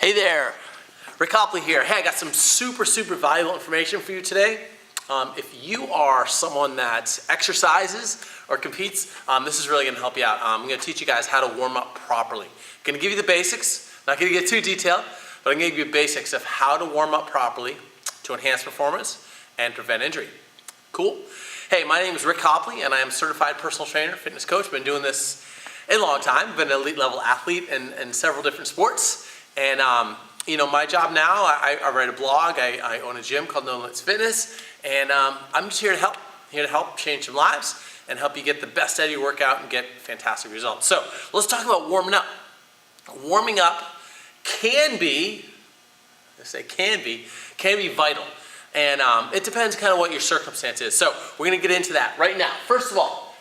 Hey there, Rick Copley here. Hey, I got some super valuable information for you today. If you are someone that exercises or competes, this is really going to help you out. I'm going to teach you guys how to warm up properly. I'm going to give you the basics, not going to get too detailed, but I'm going to give you basics of how to warm up properly to enhance performance and prevent injury. Cool? Hey, my name is Rick Copley, and I am a certified personal trainer, fitness coach. Been doing this a long time. Been an elite level athlete in several different sports. And my job now, I write a blog, I own a gym called No Limits Fitness, and I'm just here to help change some lives and help you get the best out of your workout and get fantastic results. So let's talk about warming up. Warming up can be vital, and it depends kind of what your circumstance is. So we're going to get into that right now. First of all,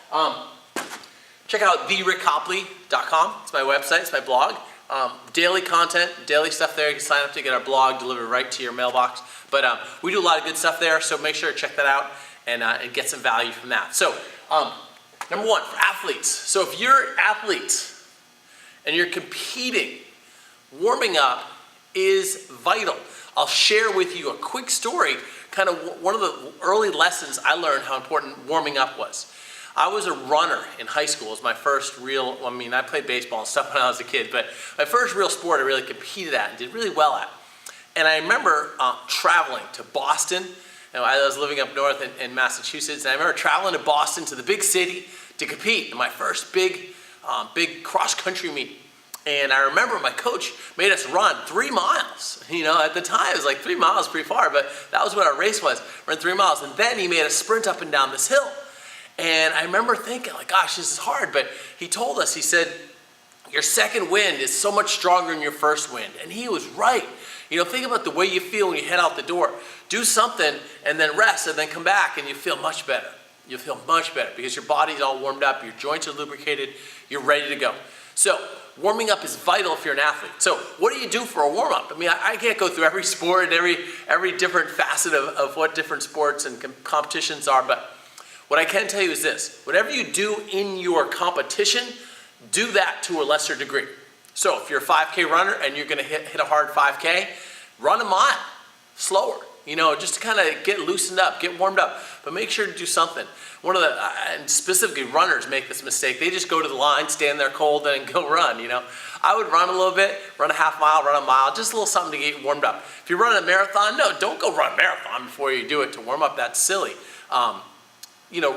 check out therickcopley.com. It's my website, it's my blog. Daily content, daily stuff there. You can sign up to get our blog delivered right to your mailbox. But we do a lot of good stuff there, so make sure to check that out and get some value from that. So, number one, for athletes. So if you're an athlete and you're competing, warming up is vital. I'll share with you a quick story, kind of one of the early lessons I learned how important warming up was. I was a runner in high school. It was my first real, I played baseball and stuff when I was a kid, but my first real sport I really competed at and did really well at. And I remember traveling to Boston. I was living up north in Massachusetts, and I remember traveling to Boston, to the big city, to compete in my first big cross-country meet. And I remember my coach made us run 3 miles. At the time, it was like 3 miles pretty far, but that was what our race was, run 3 miles. And then he made us sprint up and down this hill. And I remember thinking, like, gosh, this is hard. But he told us, he said, your second wind is so much stronger than your first wind. And he was right. Think about the way you feel when you head out the door. Do something and then rest and then come back and you feel much better. You'll feel much better because your body's all warmed up, your joints are lubricated, you're ready to go. So warming up is vital if you're an athlete. So what do you do for a warm-up? I can't go through every sport and every different facet of what different sports and competitions are, but what I can tell you is this: whatever you do in your competition, do that to a lesser degree. So if you're a 5K runner and you're gonna hit a hard 5K, run a mile slower, just to kind of get loosened up, get warmed up, but make sure to do something. And specifically runners make this mistake. They just go to the line, stand there cold, and go run, I would run a little bit, run a half mile, run a mile, just a little something to get warmed up. If you're running a marathon, no, don't go run a marathon before you do it to warm up. That's silly.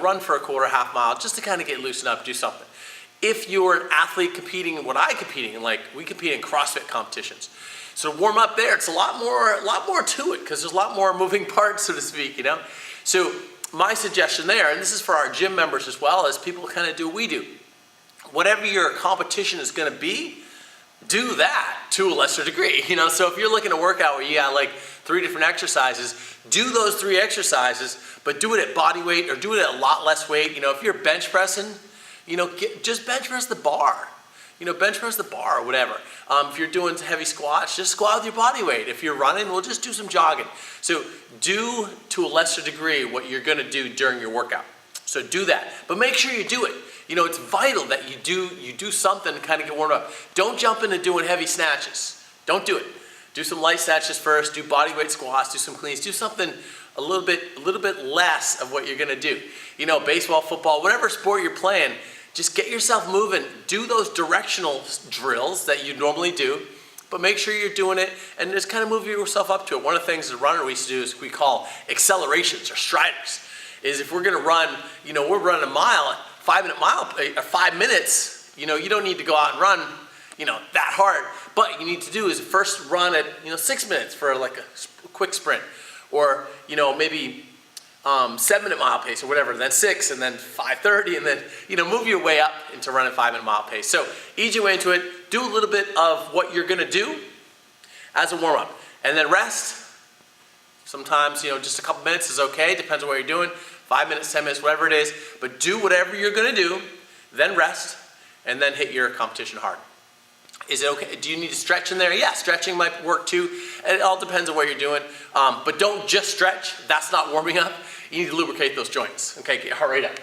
Run for a quarter, half mile, just to kind of get loosened up, do something. If you're an athlete competing in what I competing in, like we compete in CrossFit competitions. So to warm up there, it's a lot more to it because there's a lot more moving parts, so to speak, So my suggestion there, and this is for our gym members as well, is people kind of do what we do. Whatever your competition is going to be, do that to a lesser degree, So if you're looking to work out where you got like 3 different exercises, do those 3 exercises, but do it at body weight or do it at a lot less weight. If you're bench pressing, just bench press the bar. Bench press the bar or whatever. If you're doing heavy squats, just squat with your body weight. If you're running, we'll just do some jogging. So do to a lesser degree what you're gonna do during your workout. So do that, but make sure you do it. It's vital that you do something to kind of get warmed up. Don't jump into doing heavy snatches. Don't do it. Do some light snatches first, do body weight squats, do some cleans, do something a little bit less of what you're gonna do. Baseball, football, whatever sport you're playing, just get yourself moving. Do those directional drills that you normally do, but make sure you're doing it and just kind of move yourself up to it. One of the things as a runner we used to do is we call accelerations or striders. Is if we're gonna run, we're running a mile, 5-minute mile, 5 minutes, you don't need to go out and run, that hard. But what you need to do is first run at, 6 minutes for like a quick sprint, or, maybe 7-minute mile pace or whatever, then 6, and then 5:30, and then, move your way up into running 5-minute mile pace. So ease your way into it, do a little bit of what you're gonna do as a warm-up, and then rest. Sometimes, just a couple minutes is okay, depends on what you're doing, 5 minutes, 10 minutes, whatever it is, but do whatever you're gonna do, then rest, and then hit your competition hard. Is it okay? Do you need to stretch in there? Yeah, stretching might work too. It all depends on what you're doing. But don't just stretch. That's not warming up. You need to lubricate those joints. Okay, get your heart rate up.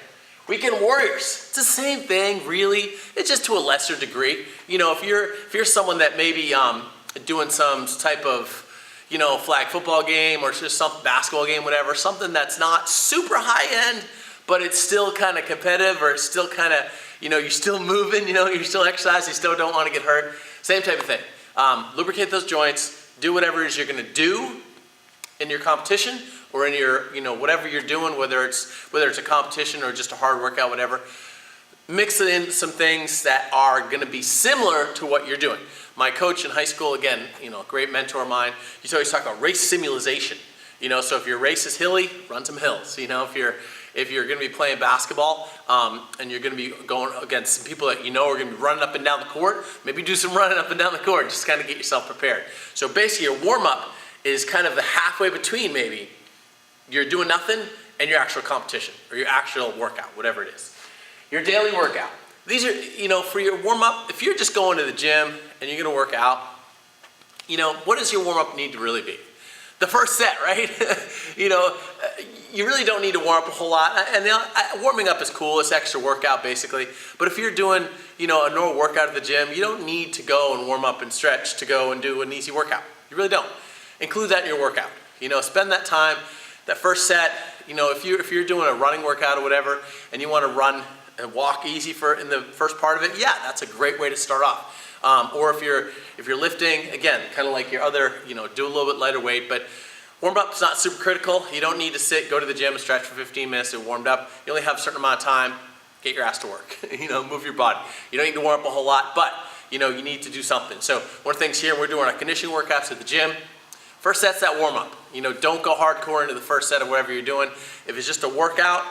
Weekend warriors, it's the same thing, really. It's just to a lesser degree. If you're someone that maybe doing some type of, you know, flag football game or just some basketball game, whatever, something that's not super high end, but it's still kind of competitive, or it's still kind of, you know, you're still moving, you know, you're still exercising, you still don't want to get hurt. Same type of thing. Lubricate those joints, do whatever it is you're going to do in your competition or in your, you know, whatever you're doing, whether it's a competition or just a hard workout, whatever. Mix it in some things that are going to be similar to what you're doing. My coach in high school, again, you know, great mentor of mine, he's always talking about race simulation. You know, so if your race is hilly, run some hills. You know, if you're going to be playing basketball and you're going to be going against some people that you know are going to be running up and down the court, maybe do some running up and down the court, just kind of get yourself prepared. So basically your warm-up is kind of the halfway between maybe you're doing nothing and your actual competition or your actual workout, whatever it is. Your daily workout. These are, you know, for your warm-up, if you're just going to the gym and you're going to work out, you know, what does your warm-up need to really be? The first set, right? You know, you really don't need to warm up a whole lot. And warming up is cool. It's extra workout, basically. But if you're doing, you know, a normal workout at the gym, you don't need to go and warm up and stretch to go and do an easy workout. You really don't. Include that in your workout. You know, spend that time, that first set. You know, if you're doing a running workout or whatever, and you want to run and walk easy in the first part of it, yeah, that's a great way to start off. Or if you're lifting, again, kind of like your other, you know, do a little bit lighter weight, but warm up is not super critical. You don't need to go to the gym and stretch for 15 minutes and warmed up. You only have a certain amount of time. Get your ass to work. You know, move your body. You don't need to warm up a whole lot, but you know, you need to do something. So one of the things here, we're doing our conditioning workouts at the gym. First set's that warm up. You know, don't go hardcore into the first set of whatever you're doing. If it's just a workout,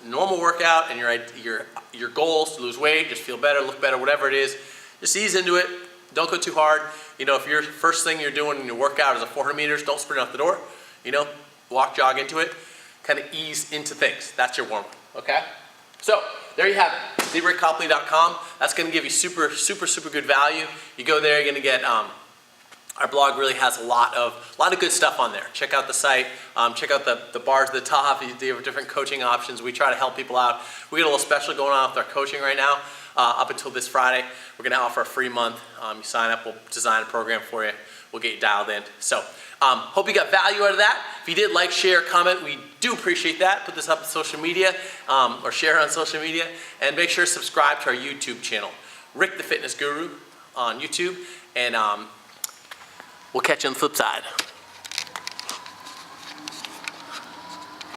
normal workout, and your goal is to lose weight, just feel better, look better, whatever it is, just ease into it. Don't go too hard. You know, if your first thing you're doing in your workout is a 400 meters, don't sprint out the door. You know, walk, jog into it. Kind of ease into things. That's your warm-up, okay? So, there you have it. thecopley.com. That's going to give you super, super, super good value. You go there, you're going to get, our blog really has a lot of good stuff on there. Check out the site. Check out the bars at the top. You have different coaching options. We try to help people out. We got a little special going on with our coaching right now. Up until this Friday, we're going to offer a free month. You sign up, we'll design a program for you. We'll get you dialed in. So, hope you got value out of that. If you did, like, share, comment, we do appreciate that. Put this up on social media or share it on social media. And make sure to subscribe to our YouTube channel, Rick the Fitness Guru on YouTube. And we'll catch you on the flip side.